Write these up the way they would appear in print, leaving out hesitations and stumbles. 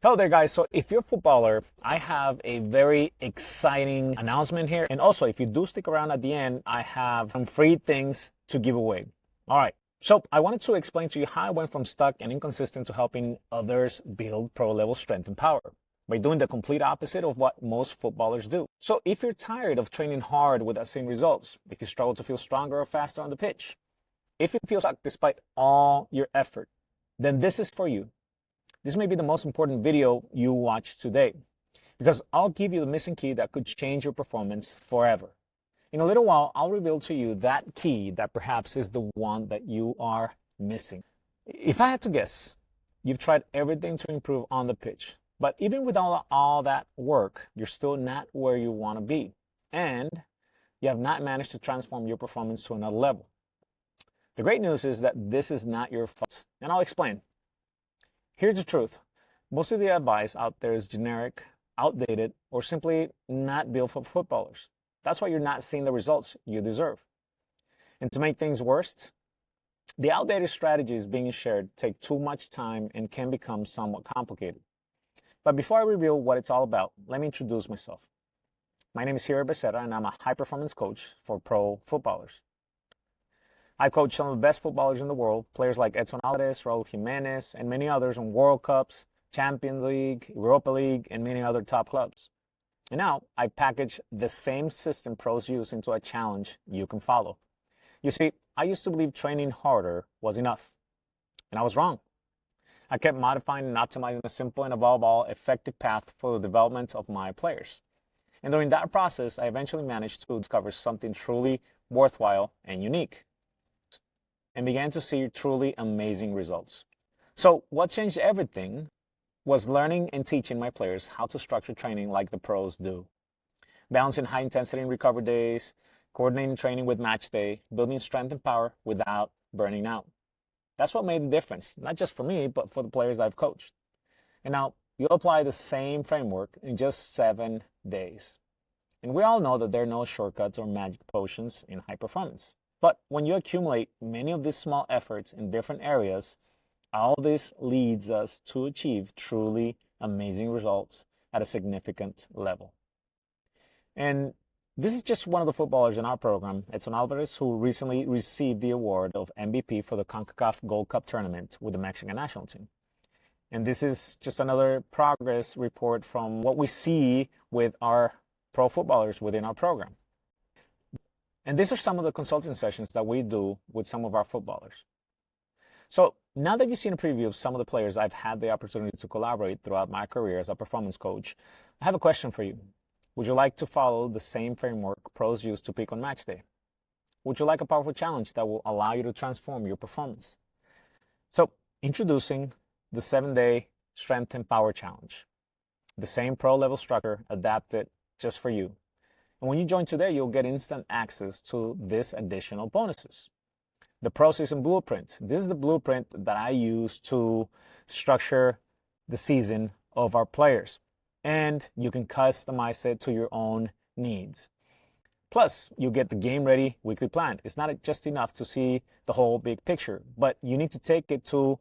Hello there, guys. So if you're a footballer, I have a very exciting announcement here. And also, if you do stick around at the end, I have some free things to give away. All right. So I wanted to explain to you how I went from stuck and inconsistent to helping others build pro-level strength and power by doing the complete opposite of what most footballers do. So if you're tired of training hard without seeing results, if you struggle to feel stronger or faster on the pitch, if you feel stuck despite all your effort, then this is for you. This may be the most important video you watch today because I'll give you the missing key that could change your performance forever. In a little while, I'll reveal to you that key that perhaps is the one that you are missing. If I had to guess, you've tried everything to improve on the pitch, but even with all that work, you're still not where you want to be, and you have not managed to transform your performance to another level. The great news is that this is not your fault, and I'll explain. Here's the truth. Most of the advice out there is generic, outdated, or simply not built for footballers. That's why you're not seeing the results you deserve. And to make things worse, the outdated strategies being shared take too much time and can become somewhat complicated. But before I reveal what it's all about, let me introduce myself. My name is Giber, and I'm a high-performance coach for pro footballers. I coach some of the best footballers in the world, players like Edson Alvarez, Raul Jimenez, and many others in World Cups, Champions League, Europa League, and many other top clubs. And now I package the same system pros use into a challenge you can follow. You see, I used to believe training harder was enough, and I was wrong. I kept modifying and optimizing a simple and above all effective path for the development of my players. And during that process, I eventually managed to discover something truly worthwhile and unique, and began to see truly amazing results. So what changed everything was learning and teaching my players how to structure training like the pros do. Balancing high intensity and recovery days, coordinating training with match day, building strength and power without burning out. That's what made the difference, not just for me, but for the players I've coached. And now you apply the same framework in just 7 days. And we all know that there are no shortcuts or magic potions in high performance. But when you accumulate many of these small efforts in different areas, all this leads us to achieve truly amazing results at a significant level. And this is just one of the footballers in our program, Edson Alvarez, who recently received the award of MVP for the CONCACAF Gold Cup tournament with the Mexican national team. And this is just another progress report from what we see with our pro footballers within our program. And these are some of the consulting sessions that we do with some of our footballers. So now that you've seen a preview of some of the players I've had the opportunity to collaborate throughout my career as a performance coach, I have a question for you. Would you like to follow the same framework pros use to peak on match day? Would you like a powerful challenge that will allow you to transform your performance? So introducing the 7-day Strength and Power Challenge, the same pro level structure adapted just for you. And when you join today, you'll get instant access to these additional bonuses. The Pro Season Blueprint. This is the blueprint that I use to structure the season of our players. And you can customize it to your own needs. Plus, you get the Game Ready weekly plan. It's not just enough to see the whole big picture, but you need to take it to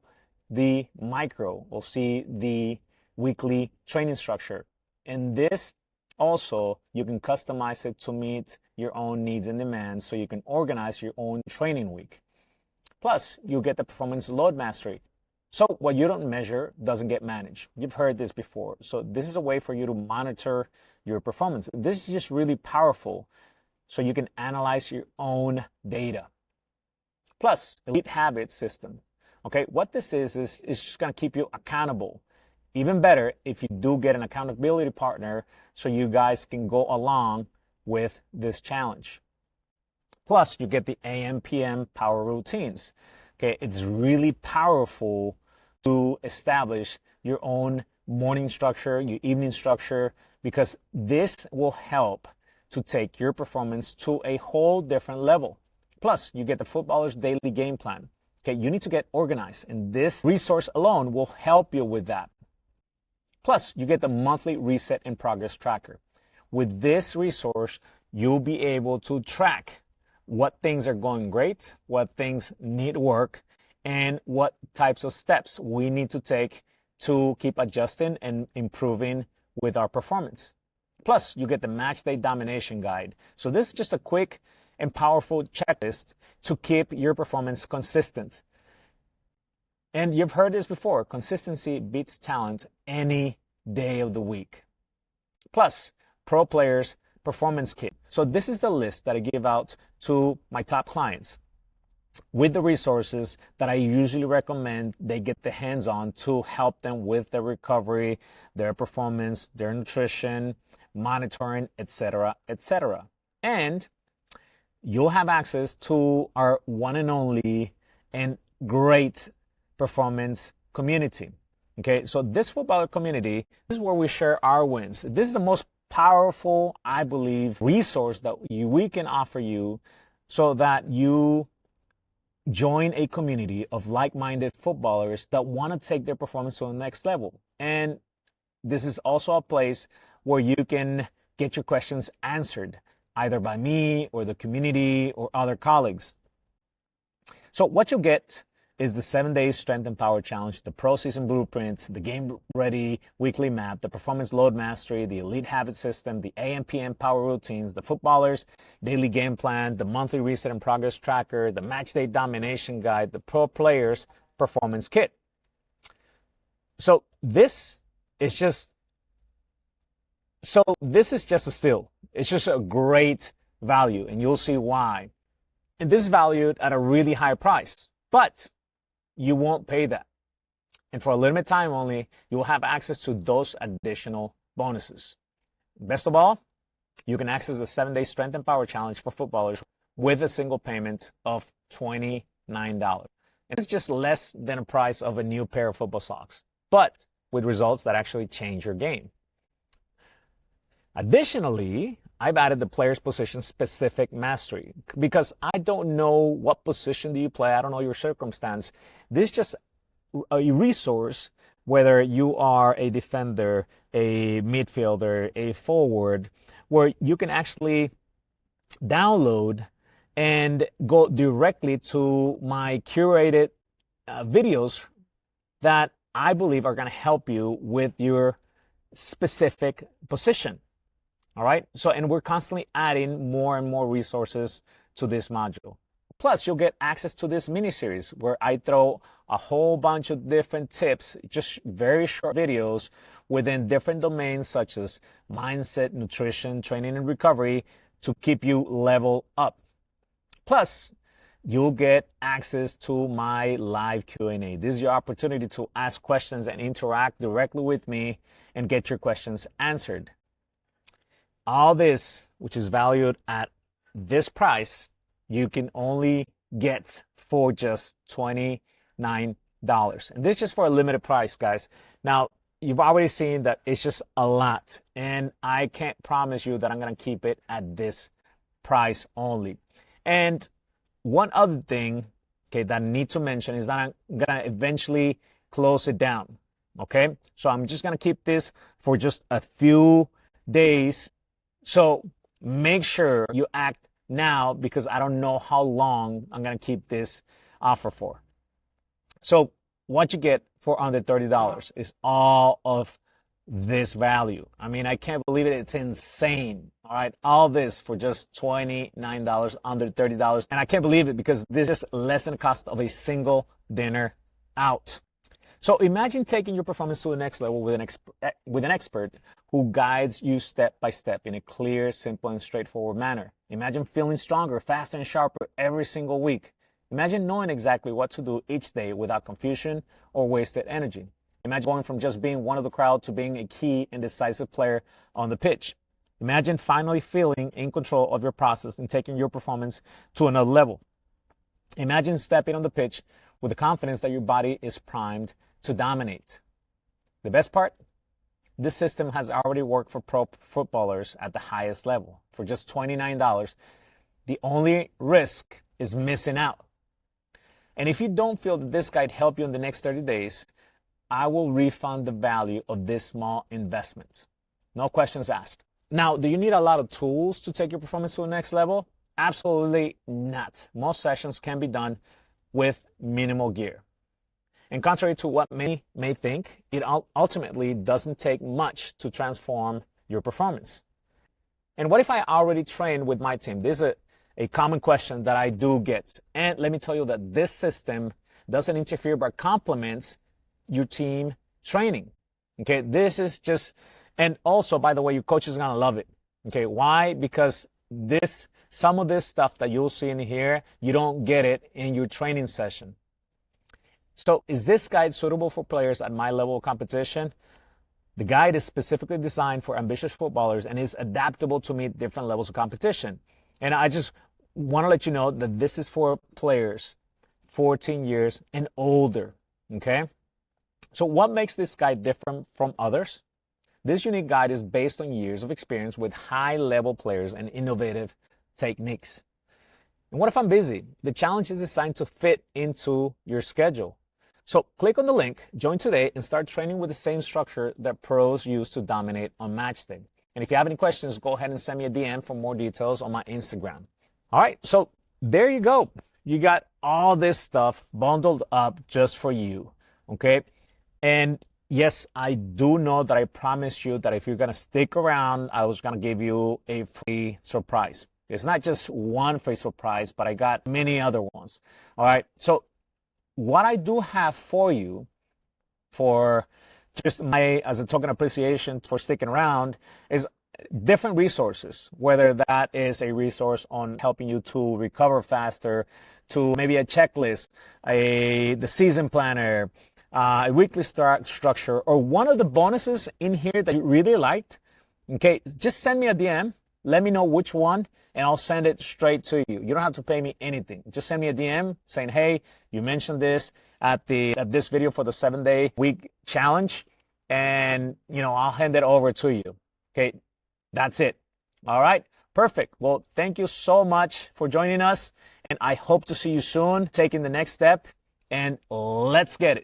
the micro or see the weekly training structure. And this also, you can customize it to meet your own needs and demands so you can organize your own training week. Plus, you get the performance load mastery. So what you don't measure doesn't get managed. You've heard this before. So this is a way for you to monitor your performance. This is just really powerful so you can analyze your own data. Plus, Elite Habits System. Okay, what this is just going to keep you accountable. Even better if you do get an accountability partner so you guys can go along with this challenge. Plus, you get the AM/PM power routines. Okay, it's really powerful to establish your own morning structure, your evening structure, because this will help to take your performance to a whole different level. Plus, you get the footballer's daily game plan. Okay, you need to get organized, and this resource alone will help you with that. Plus, you get the monthly reset and progress tracker. With this resource, you'll be able to track what things are going great, what things need work, and what types of steps we need to take to keep adjusting and improving with our performance. Plus, you get the match day domination guide. So this is just a quick and powerful checklist to keep your performance consistent. And you've heard this before, consistency beats talent any day of the week. Plus, Pro Players Performance Kit. So this is the list that I give out to my top clients with the resources that I usually recommend they get their hands on to help them with their recovery, their performance, their nutrition, monitoring, etc., etc. And you'll have access to our one and only and great performance community. Okay, so this footballer community, this is where we share our wins. This is the most powerful, I believe, resource that we can offer you so that you join a community of like-minded footballers that want to take their performance to the next level. And this is also a place where you can get your questions answered, either by me or the community or other colleagues. So what you'll get is the 7-day Strength and Power Challenge, the Pro Season Blueprint, the Game Ready Weekly Map, the Performance Load Mastery, the Elite Habit System, the AM PM Power Routines, the Footballers Daily Game Plan, the Monthly Reset and Progress Tracker, the Match Day Domination Guide, the Pro Players Performance Kit. So this is just a steal. It's just a great value, and you'll see why. And this is valued at a really high price, but you won't pay that. And for a limited time only, you will have access to those additional bonuses. Best of all, you can access the 7-day Strength and Power Challenge for footballers with a single payment of $29. And it's just less than the price of a new pair of football socks, but with results that actually change your game. Additionally, I've added the player's position specific mastery because I don't know what position do you play. I don't know your circumstance. This is just a resource, whether you are a defender, a midfielder, a forward, where you can actually download and go directly to my curated videos that I believe are going to help you with your specific position. All right. So, and we're constantly adding more and more resources to this module. Plus, you'll get access to this mini series where I throw a whole bunch of different tips, just very short videos within different domains such as mindset, nutrition, training, and recovery to keep you level up. Plus, you'll get access to my live Q&A. This is your opportunity to ask questions and interact directly with me and get your questions answered. All this, which is valued at this price, you can only get for just $29. And this is just for a limited price, guys. Now, you've already seen that it's just a lot. And I can't promise you that I'm going to keep it at this price only. And one other thing, okay, that I need to mention is that I'm going to eventually close it down. Okay, so I'm just going to keep this for just a few days. So make sure you act now because I don't know how long I'm going to keep this offer for. So what you get for under $30 is all of this value. I mean, I can't believe it. It's insane. All right. All this for just $29, under $30. And I can't believe it because this is less than the cost of a single dinner out. So imagine taking your performance to the next level with an expert who guides you step by step in a clear, simple, and straightforward manner. Imagine feeling stronger, faster, and sharper every single week. Imagine knowing exactly what to do each day without confusion or wasted energy. Imagine going from just being one of the crowd to being a key and decisive player on the pitch. Imagine finally feeling in control of your process and taking your performance to another level. Imagine stepping on the pitch with the confidence that your body is primed to dominate. The best part? This system has already worked for pro footballers at the highest level. For just $29, the only risk is missing out. And if you don't feel that this guide helped you in the next 30 days, I will refund the value of this small investment. No questions asked. Now, do you need a lot of tools to take your performance to the next level? Absolutely not. Most sessions can be done with minimal gear. And contrary to what many may think, it ultimately doesn't take much to transform your performance. And what if I already trained with my team? This is a common question that I do get. And let me tell you that this system doesn't interfere but complements your team training. Okay, this is just, and also, by the way, your coach is gonna love it. Okay, why? Because some of this stuff that you'll see in here, you don't get it in your training session. So is this guide suitable for players at my level of competition? The guide is specifically designed for ambitious footballers and is adaptable to meet different levels of competition. And I just want to let you know that this is for players 14 years and older, okay? So what makes this guide different from others? This unique guide is based on years of experience with high-level players and innovative techniques. And what if I'm busy? The challenge is designed to fit into your schedule. So click on the link, join today, and start training with the same structure that pros use to dominate on match day. And if you have any questions, go ahead and send me a DM for more details on my Instagram. All right, so there you go. You got all this stuff bundled up just for you, okay? And yes, I do know that I promised you that if you're going to stick around, I was going to give you a free surprise. It's not just one free surprise, but I got many other ones. All right, so what I do have for you, for just as a token of appreciation for sticking around, is different resources, whether that is a resource on helping you to recover faster, to maybe a checklist, the season planner, a weekly structure, or one of the bonuses in here that you really liked. Okay, just send me a DM. Let me know which one, and I'll send it straight to you. You don't have to pay me anything. Just send me a DM saying, hey, you mentioned this at this video for the 7-day week challenge, and I'll hand it over to you. Okay, that's it. All right, perfect. Well, thank you so much for joining us, and I hope to see you soon, taking the next step, and let's get it.